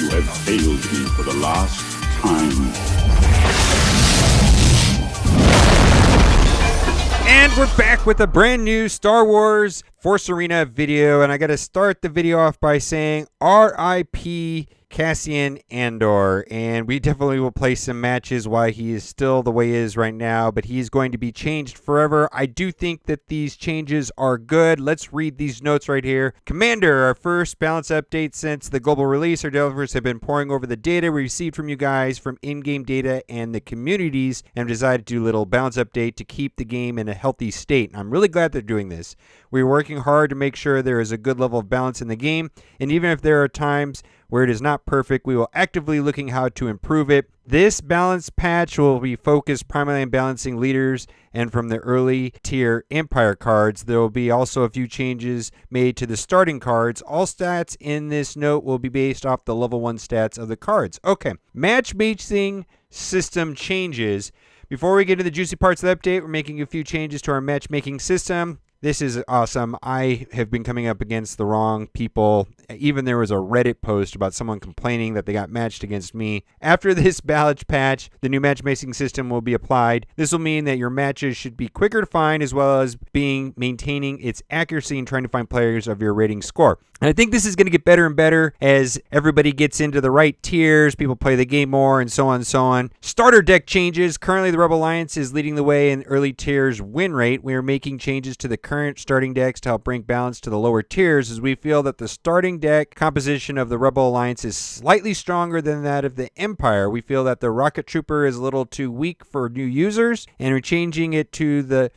You have failed me for the last time. And we're back with a brand new Star Wars Force Arena video, and I got to start the video off by saying R.I.P. Cassian Andor, and we definitely will play some matches while he is still the way he is right now, but he's going to be changed forever. I do think that these changes are good. Let's read these notes right here. Commander, our first balance update since the global release. Our developers have been poring over the data we received from you guys from in-game data and the communities, and decided to do a little balance update to keep the game in a healthy state. I'm really glad they're doing this. We're working hard to make sure there is a good level of balance in the game, and even if there are times where it is not perfect, we will actively looking how to improve it. This balance patch will be focused primarily on balancing leaders and from the early tier Empire cards. There will be also a few changes made to the starting cards. All stats in this note will be based off the level 1 stats of the cards. Okay, matchmaking system changes. Before we get to the juicy parts of the update, we're making a few changes to our matchmaking system. This is awesome. I have been coming up against the wrong people. Even there was a Reddit post about someone complaining that they got matched against me. After this balance patch, the new matchmaking system will be applied. This will mean that your matches should be quicker to find, as well as maintaining its accuracy and trying to find players of your rating score. And I think this is going to get better and better as everybody gets into the right tiers, people play the game more, and so on and so on. Starter deck changes. Currently, the Rebel Alliance is leading the way in early tiers win rate. We are making changes to the current starting decks to help bring balance to the lower tiers, as we feel that the starting deck composition of the Rebel Alliance is slightly stronger than that of the Empire. We feel that the Rocket Trooper is a little too weak for new users, and are changing it to the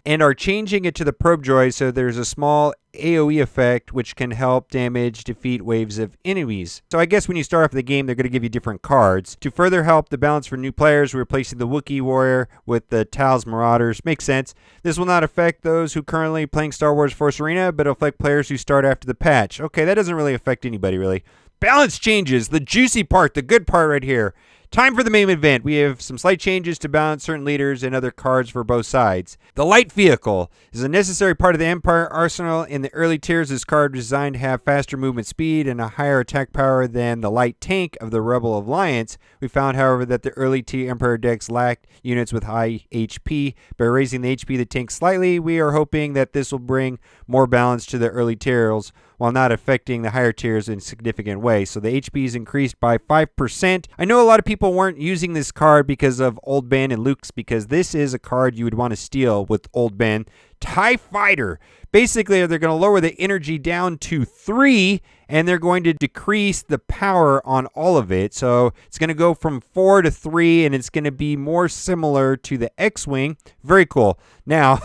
Probe Droid, so there's a small AoE effect which can help damage defeat waves of enemies. So I guess when you start off the game, they're going to give you different cards. To further help the balance for new players, we're replacing the Wookiee Warrior with the Tal's Marauders. Makes sense. This will not affect those who currently playing Star Wars Force Arena, but it'll affect players who start after the patch. Okay, that doesn't really affect anybody, really. Balance changes. The juicy part, the good part right here. Time for the main event. We have some slight changes to balance certain leaders and other cards for both sides. The light vehicle is a necessary part of the Empire arsenal. In the early tiers, this card is designed to have faster movement speed and a higher attack power than the light tank of the Rebel Alliance. We found, however, that the early tier Empire decks lacked units with high HP. By raising the HP of the tank slightly, we are hoping that this will bring more balance to the early tiers, while not affecting the higher tiers in a significant way. So the HP is increased by 5%. I know a lot of people weren't using this card because of Old Ben and Luke's, because this is a card you would want to steal with Old Ben. TIE Fighter. Basically, they're going to lower the energy down to 3, and they're going to decrease the power on all of it. So it's going to go from 4 to 3, and it's going to be more similar to the X-Wing. Very cool. Now,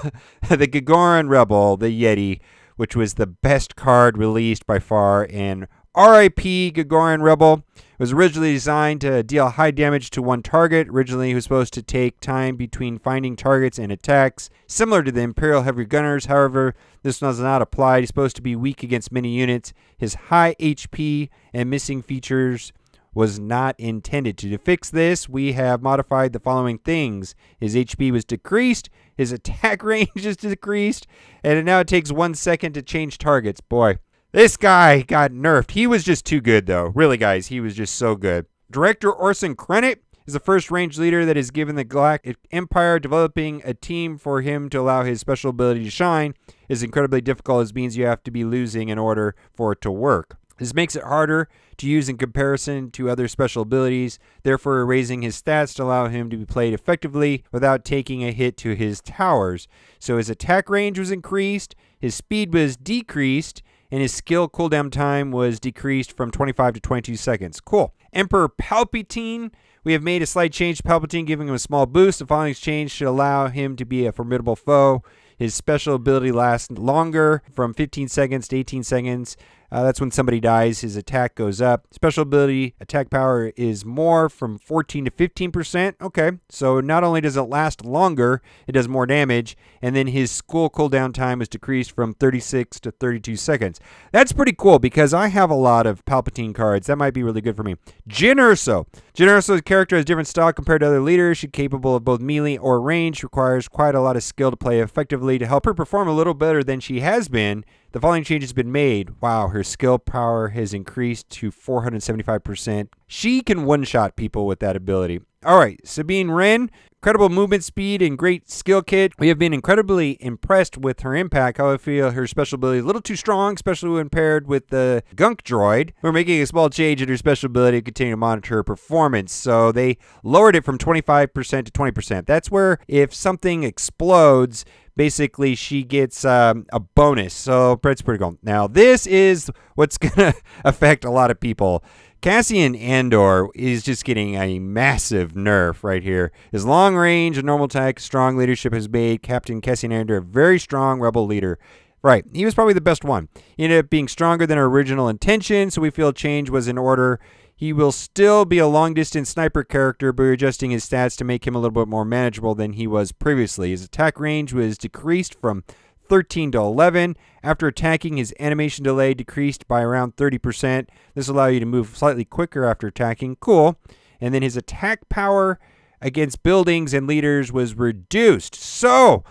the Gigoran Rebel, the Yeti, which was the best card released by far, and R.I.P. Gigoran Rebel was originally designed to deal high damage to one target. Originally, he was supposed to take time between finding targets and attacks, similar to the Imperial Heavy Gunners. However, this was not applied. He's supposed to be weak against many units. His high HP and missing features was not intended. To fix this, we have modified the following things. His HP was decreased, his attack range is decreased, and now it takes 1 second to change targets. Boy, this guy got nerfed. He was just too good, though. Really, guys, he was just so good. Director Orson Krennic is the first range leader that is given the Galactic Empire. Developing a team for him to allow his special ability to shine is incredibly difficult, as means you have to be losing in order for it to work. This makes it harder to use in comparison to other special abilities, therefore raising his stats to allow him to be played effectively without taking a hit to his towers. So his attack range was increased, his speed was decreased, and his skill cooldown time was decreased from 25 to 22 seconds. Cool. Emperor Palpatine. We have made a slight change to Palpatine, giving him a small boost. The following change should allow him to be a formidable foe. His special ability lasts longer, from 15 seconds to 18 seconds. That's when somebody dies, his attack goes up. Special ability attack power is more, from 14 to 15%. Okay, so not only does it last longer, it does more damage. And then his skill cooldown time is decreased from 36 to 32 seconds. That's pretty cool, because I have a lot of Palpatine cards. That might be really good for me. Jyn Erso. Jyn Erso's character has different style compared to other leaders. She's capable of both melee or range. Requires quite a lot of skill to play effectively. To help her perform a little better than she has been, The following changes have been made. Wow, her skill power has increased to 475%. She can one-shot people with that ability. All right, Sabine Wren, incredible movement speed and great skill kit. We have been incredibly impressed with her impact. However, I feel her special ability is a little too strong, especially when paired with the Gunk Droid. We're making a small change in her special ability to continue to monitor her performance. So they lowered it from 25% to 20%. That's where if something explodes, basically she gets a bonus. So that's pretty cool. Now, this is what's going to affect a lot of people. Cassian Andor is just getting a massive nerf right here. His long range and normal attack, strong leadership has made Captain Cassian Andor a very strong rebel leader. Right, he was probably the best one. He ended up being stronger than our original intention, so we feel change was in order. He will still be a long-distance sniper character, but we're adjusting his stats to make him a little bit more manageable than he was previously. His attack range was decreased from 13 to 11. After attacking, his animation delay decreased by around 30%. This will allow you to move slightly quicker after attacking. Cool. And then his attack power against buildings and leaders was reduced. So,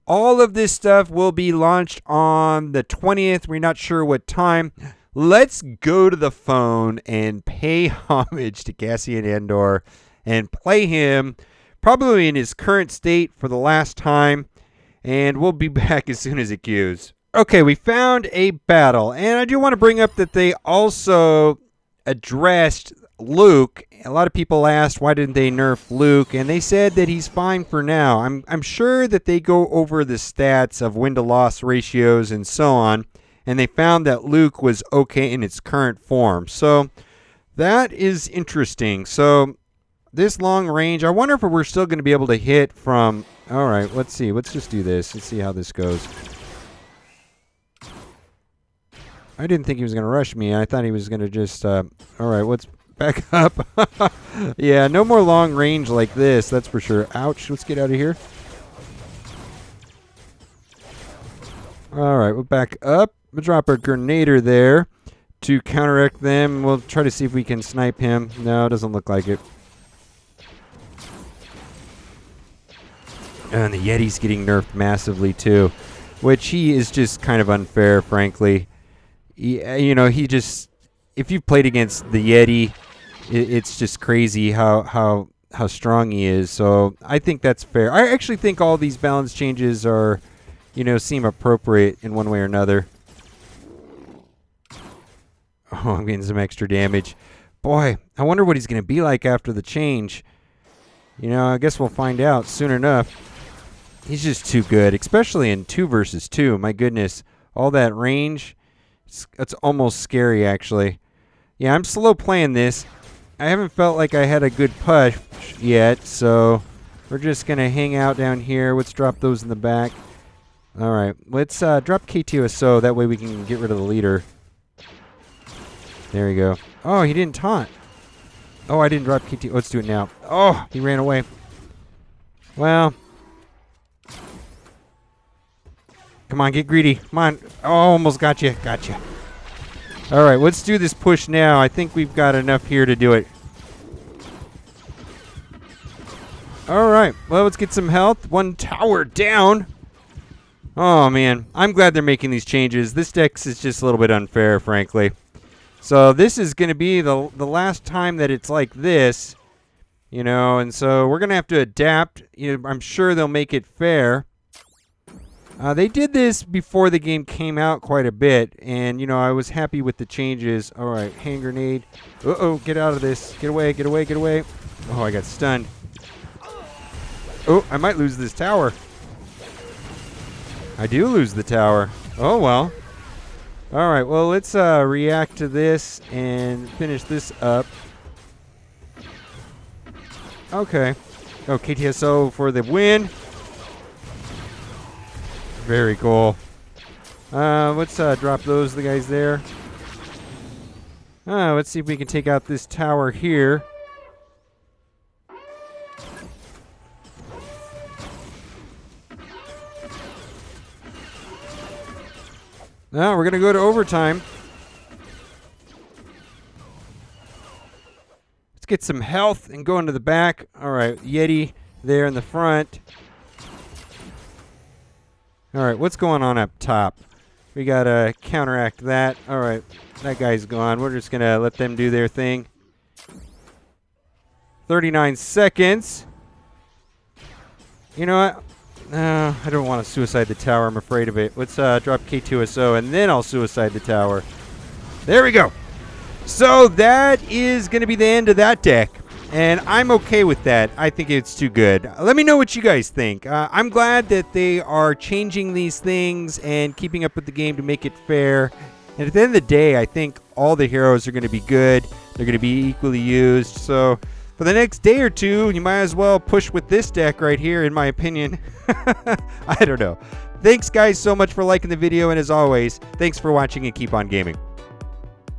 all of this stuff will be launched on the 20th. We're not sure what time. Let's go to the phone and pay homage to Cassian Andor and play him probably in his current state for the last time. And we'll be back as soon as it queues. Okay, we found a battle. And I do want to bring up that they also addressed Luke. A lot of people asked why didn't they nerf Luke, and they said that he's fine for now. I'm sure that they go over the stats of win-to-loss ratios and so on, and they found that Luke was okay in its current form. So that is interesting. So this long range, I wonder if we're still going to be able to hit from... All right, let's see. Let's just do this. Let's see how this goes. I didn't think he was going to rush me. I thought he was going to just... all right, let's back up. Yeah, no more long range like this, that's for sure. Ouch, let's get out of here. All right, we'll back up. We'll drop our grenader there to counteract them. We'll try to see if we can snipe him. No, it doesn't look like it. And the Yeti's getting nerfed massively too, which he is just kind of unfair, frankly. He just, if you've played against the Yeti, it's just crazy how strong he is. So I think that's fair. I actually think all these balance changes are, seem appropriate in one way or another. Oh, I'm getting some extra damage. Boy, I wonder what he's going to be like after the change. I guess we'll find out soon enough. He's just too good, especially in 2 versus 2. My goodness, all that range, it's almost scary, actually. Yeah, I'm slow playing this. I haven't felt like I had a good push yet, so we're just going to hang out down here. Let's drop those in the back. All right, let's drop KTOSO. That way we can get rid of the leader. There we go. Oh, he didn't taunt. Oh, I didn't drop KTO. Let's do it now. Oh, he ran away. Well... Come on, get greedy. Come on. Oh, almost got you. Gotcha. All right, let's do this push now. I think we've got enough here to do it. All right. Well, let's get some health. 1 tower down. Oh, man. I'm glad they're making these changes. This deck is just a little bit unfair, frankly. So this is going to be the last time that it's like this, and so we're going to have to adapt. I'm sure they'll make it fair. They did this before the game came out quite a bit, and, I was happy with the changes. All right, hand grenade. Uh-oh, get out of this. Get away, get away, get away. Oh, I got stunned. Oh, I might lose this tower. I do lose the tower. Oh, well. All right, well, let's react to this and finish this up. Okay. Oh, KTSO for the win. Very cool. Let's drop those, the guys there. Let's see if we can take out this tower here. Now we're going to go to overtime. Let's get some health and go into the back. All right, Yeti there in the front. All right, what's going on up top? We got to counteract that. All right. That guy's gone. We're just going to let them do their thing. 39 seconds. You know what? No, I don't want to suicide the tower. I'm afraid of it. Let's drop K2SO, and then I'll suicide the tower. There we go. So that is going to be the end of that deck. And I'm okay with that. I think it's too good. Let me know what you guys think. I'm glad that they are changing these things and keeping up with the game to make it fair. And at the end of the day, I think all the heroes are going to be good. They're going to be equally used. So for the next day or two, you might as well push with this deck right here, in my opinion. I don't know. Thanks, guys, so much for liking the video. And as always, thanks for watching and keep on gaming.